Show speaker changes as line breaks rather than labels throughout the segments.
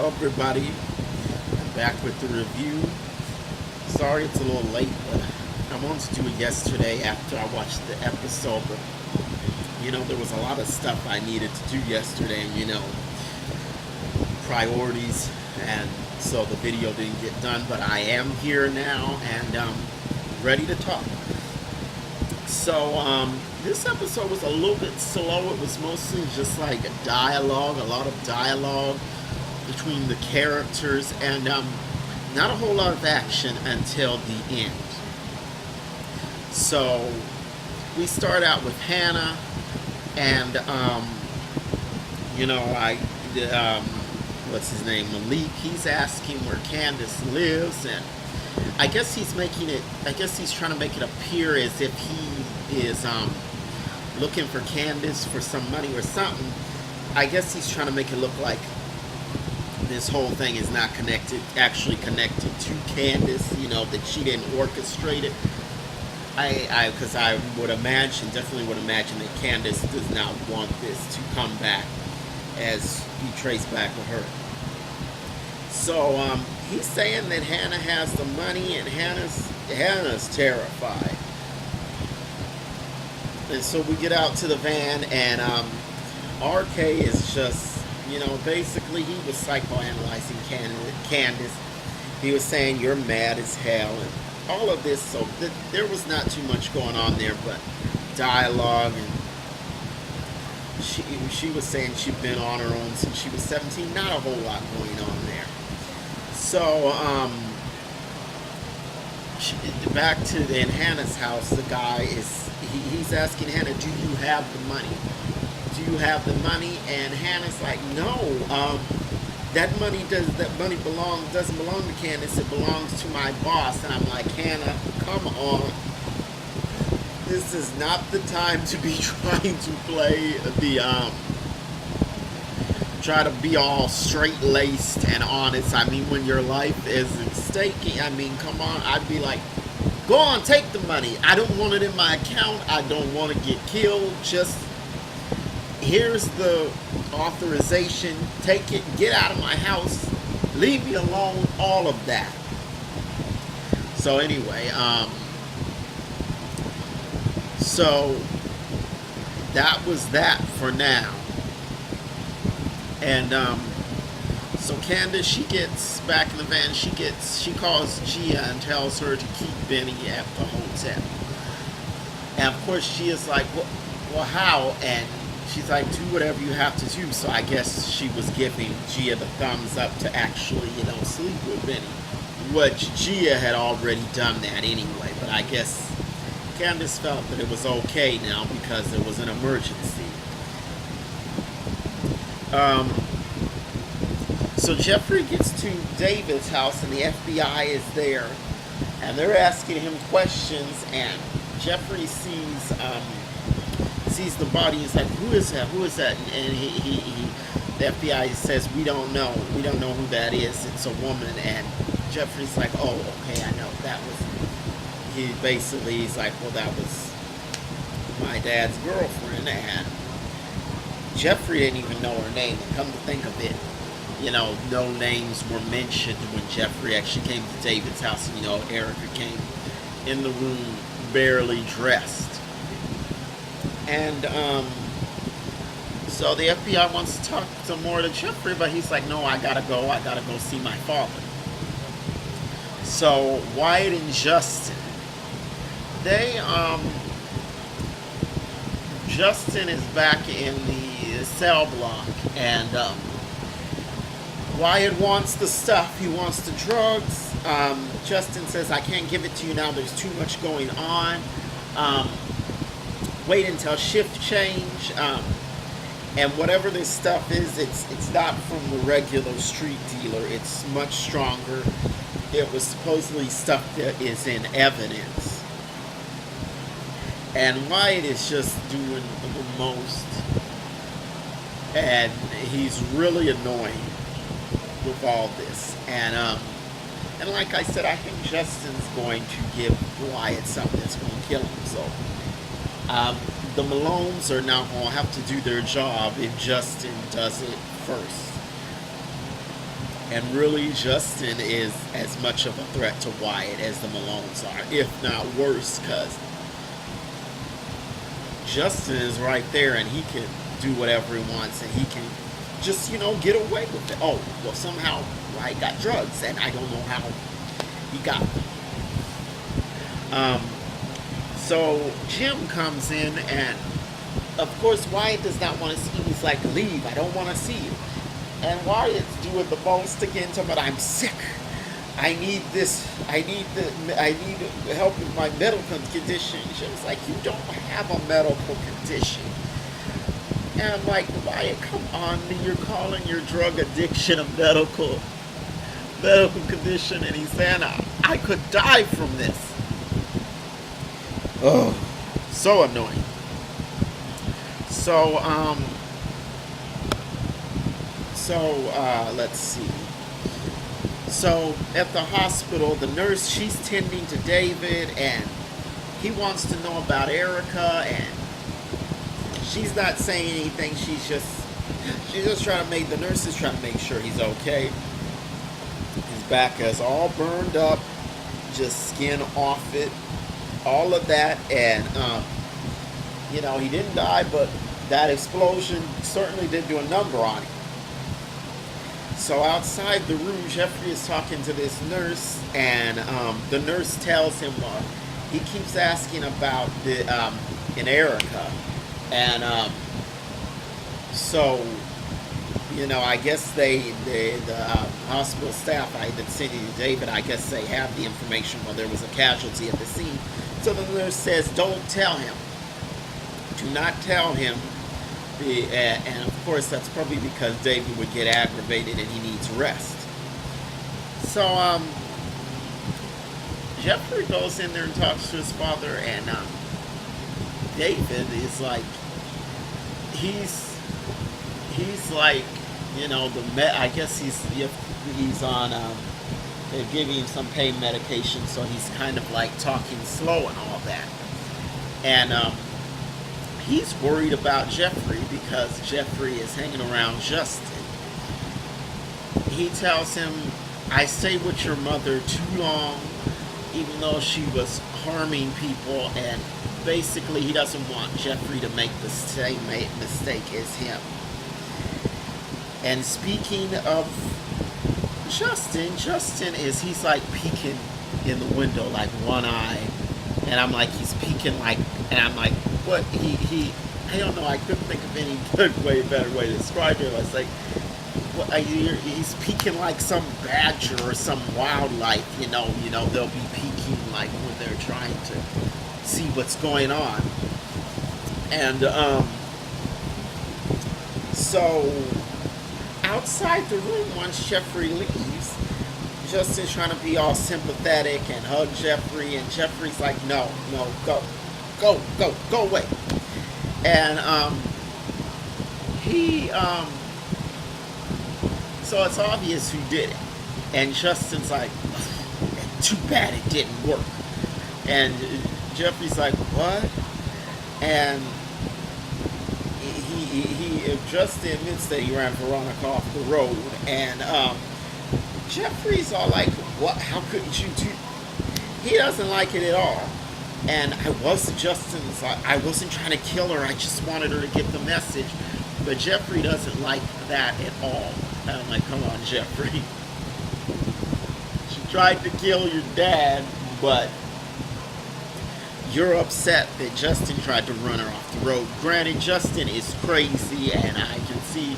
Hello everybody, I'm back with the review. Sorry it's a little late, but I wanted to do it yesterday after I watched the episode, but there was a lot of stuff I needed to do yesterday, priorities, and so the video didn't get done, but I am here now and ready to talk. So this episode was a little bit slow. It was mostly just like a lot of dialogue between the characters, and not a whole lot of action until the end. So we start out with Hannah, and what's his name, Malik. He's asking where Candace lives, and I guess he's trying to make it appear as if he is looking for Candace for some money or something. I guess he's trying to make it look like this whole thing is not actually connected to Candace, that she didn't orchestrate it. Because I definitely would imagine that Candace does not want this to come back as he traced back with her. So he's saying that Hannah has the money, and Hannah's terrified. And so we get out to the van, and RK is just, basically he was psychoanalyzing Candace. He was saying, you're mad as hell, and all of this. So there was not too much going on there, but dialogue. And she was saying she'd been on her own since she was 17. Not a whole lot going on there. So back in Hannah's house, the guy he's asking Hannah, do you have the money? Do you have the money? And Hannah's like, no, that money doesn't belong to Candace. It belongs to my boss. And I'm like, Hannah, come on. This is not the time to be trying to play try to be all straight-laced and honest. I mean, when your life is at stake, come on. I'd be like, go on, take the money. I don't want it in my account. I don't want to get killed. Just, here's the authorization. Take it. Get out of my house. Leave me alone. All of that. So anyway, so that was that for now. And so Candace, she gets back in the van. She calls Gia and tells her to keep Benny at the hotel. And of course she is like, well, how? And she's like, do whatever you have to do. So I guess she was giving Gia the thumbs up to actually, sleep with Benny. Which Gia had already done that anyway. But I guess Candace felt that it was okay now because there was an emergency. So Jeffrey gets to David's house, and the FBI is there, and they're asking him questions, and Jeffrey sees the body. He's like, who is that? Who is that? And the FBI says, we don't know who that is. It's a woman. And Jeffrey's like, oh, okay, I know. He's like, well, that was my dad's girlfriend. And Jeffrey didn't even know her name. And come to think of it, no names were mentioned when Jeffrey actually came to David's house. Erica came in the room barely dressed. And so the FBI wants to talk some more to Jeffrey, but he's like, no, I gotta go see my father. So Wyatt and Justin, Justin is back in the cell block, and Wyatt wants the stuff. He wants the drugs. Justin says, I can't give it to you now. There's too much going on. Wait until shift change. And whatever this stuff is, it's not from the regular street dealer. It's much stronger. It was supposedly stuff that is in evidence. And Wyatt is just doing the most. And he's really annoying with all this. And like I said, I think Justin's going to give Wyatt something that's going to kill him. So the Malones are now going to have to do their job if Justin does it first. And really, Justin is as much of a threat to Wyatt as the Malones are, if not worse, because Justin is right there and he can do whatever he wants and he can just, get away with it. Oh, well, somehow Wyatt got drugs and I don't know how he got them. So Jim comes in and, of course, Wyatt does not want to see him. He's like, leave, I don't want to see you. And Wyatt's doing the most again to him, but I'm sick. I need this. I need help with my medical condition. Jim's like, you don't have a medical condition. And I'm like, Wyatt, come on, you're calling your drug addiction a medical condition, and he's saying, I could die from this. Oh, so annoying. So, let's see. So, at the hospital, the nurse, she's tending to David, and he wants to know about Erica, and she's not saying anything. She's just trying to the nurse is trying to make sure he's okay. His back is all burned up, just skin off it, all of that, and, he didn't die, but that explosion certainly did do a number on him. So outside the room, Jeffrey is talking to this nurse, and the nurse tells him he keeps asking about in Erica, and I guess the hospital staff that's sending to David, I guess they have the information while there was a casualty at the scene. So the nurse says, don't tell him. Do not tell him. And of course, that's probably because David would get aggravated and he needs rest. So Jeffrey goes in there and talks to his father, and David is like, he's like, I guess he's on, they're giving him some pain medication, so he's kind of like talking slow and all that. And he's worried about Jeffrey because Jeffrey is hanging around Justin. He tells him, I stayed with your mother too long, even though she was harming people, and basically he doesn't want Jeffrey to make the same mistake as him. And speaking of Justin he's like peeking in the window, like one eye, and I'm like, he's peeking like, and I'm like, what, I don't know, I couldn't think of any better way to describe it. I was like, he's peeking like some badger or some wildlife, they'll be peeking like when they're trying to see what's going on. And, so, outside the room, once Jeffrey leaves, Justin's trying to be all sympathetic and hug Jeffrey, and Jeffrey's like, no, go away. And so it's obvious who did it. And Justin's like, too bad it didn't work. And Jeffrey's like, what? And Justin admits that he ran Veronica off the road. And Jeffrey's all like, what? How couldn't you do? He doesn't like it at all. And I wasn't trying to kill her. I just wanted her to get the message. But Jeffrey doesn't like that at all. And I'm like, come on, Jeffrey. She tried to kill your dad, but you're upset that Justin tried to run her off the road. Granted, Justin is crazy, and I can see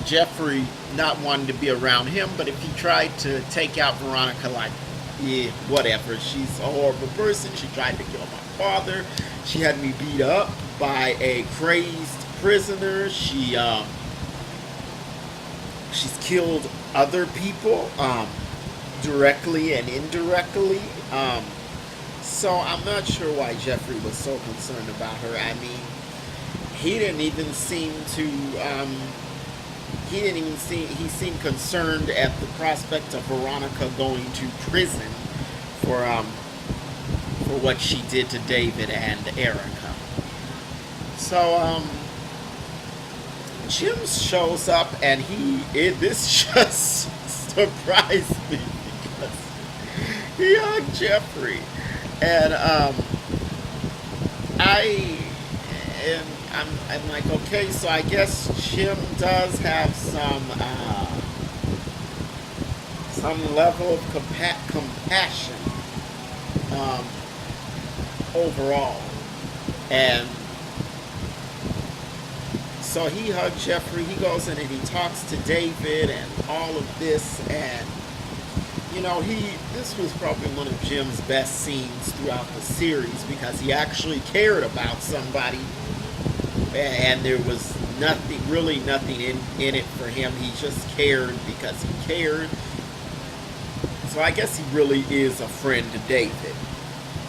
Jeffrey not wanting to be around him, but if he tried to take out Veronica, like, yeah, whatever. She's a horrible person. She tried to kill my father. She had me beat up by a crazed prisoner. She's killed other people, directly and indirectly. So I'm not sure why Jeffrey was so concerned about her. I mean, he didn't even seem to, he seemed concerned at the prospect of Veronica going to prison for what she did to David and Erica. So, Jim shows up, and this just surprised me because he hugged Jeffrey. And I and I'm like, okay, so I guess Jim does have some level of compassion um, overall. And so he hugged Jeffrey. He goes in and he talks to David and all of this. And you know, this was probably one of Jim's best scenes throughout the series because he actually cared about somebody, and there was nothing in it for him. He just cared because he cared. So I guess he really is a friend to David.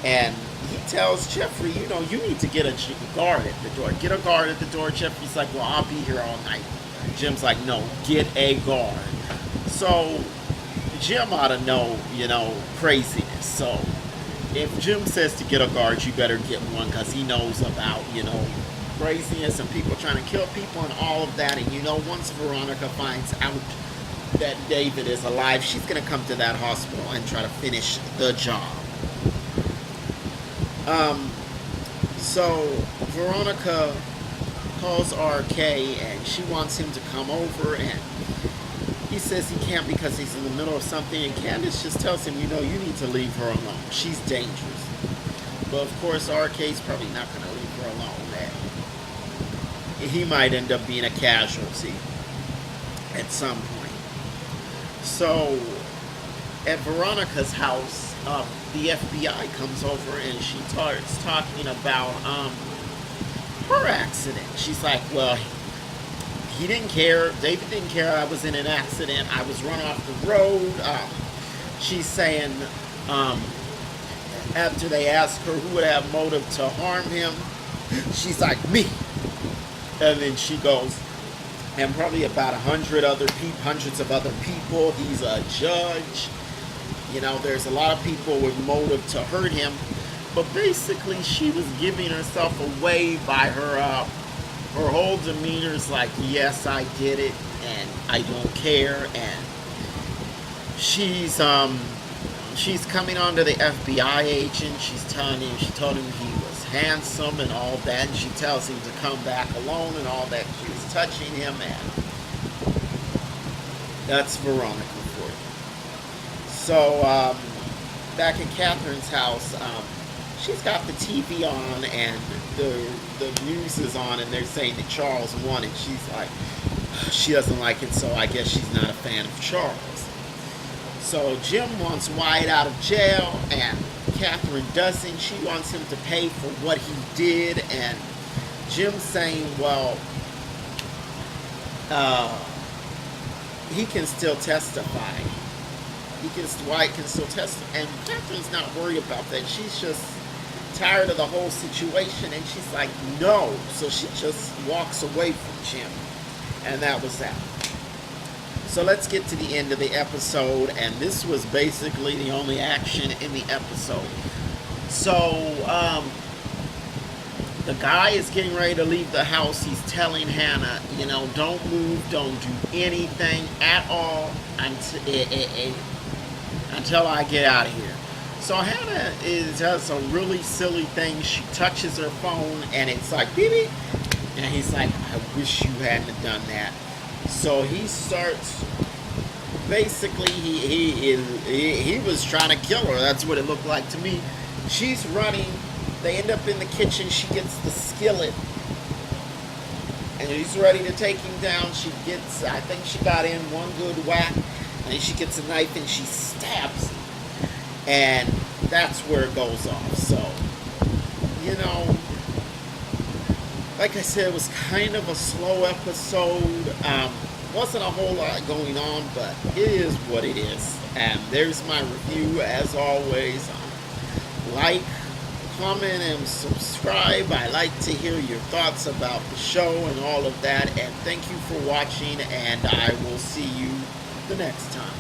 And he tells Jeffrey, you know, you need to get a guard at the door. Get a guard at the door. Jeffrey's like, well, I'll be here all night. Jim's like, no, get a guard. So Jim ought to know, you know, craziness. So if Jim says to get a guard, you better get one because he knows about, you know, craziness and people trying to kill people and all of that. And you know, once Veronica finds out that David is alive, she's going to come to that hospital and try to finish the job. So Veronica calls RK and she wants him to come over, and he says he can't because he's in the middle of something, and Candace just tells him, you know, you need to leave her alone. She's dangerous. But of course RK's probably not going to leave her alone, and he might end up being a casualty at some point. So at Veronica's house, the FBI comes over and she starts talking about her accident. She's like, well, he didn't care. David didn't care I was in an accident. I was run off the road. She's saying, after they ask her who would have motive to harm him, she's like, me. And then she goes, and probably about hundreds of other people. He's a judge. You know, there's a lot of people with motive to hurt him. But basically, she was giving herself away by her whole demeanor's like, yes, I did it, and I don't care. And she's coming on to the FBI agent. She told him he was handsome and all that, and she tells him to come back alone and all that. She was touching him, and that's Veronica for you. So back in Catherine's house, she's got the TV on and the news is on, and they're saying that Charles won, and she's like, she doesn't like it, so I guess she's not a fan of Charles. So Jim wants Wyatt out of jail, and Catherine doesn't. She wants him to pay for what he did, and Jim's saying, well, he can still testify. Wyatt can still testify, and Catherine's not worried about that. She's just tired of the whole situation, and she's like, no. So she just walks away from Jim, and that was that. So let's get to the end of the episode, and this was basically the only action in the episode. So the guy is getting ready to leave the house. He's telling Hannah, you know, don't move, don't do anything at all until I get out of here. So Hannah does a really silly thing. She touches her phone, and it's like, beep, beep. And he's like, I wish you hadn't done that. So he starts, basically, he was trying to kill her. That's what it looked like to me. She's running. They end up in the kitchen. She gets the skillet, and he's ready to take him down. She gets, I think she got in one good whack, and then she gets a knife and she stabs him. And that's where it goes off. So, you know, like I said, it was kind of a slow episode. Wasn't a whole lot going on, but it is what it is. And there's my review. As always, like, comment, and subscribe. I like to hear your thoughts about the show and all of that. And thank you for watching, and I will see you the next time.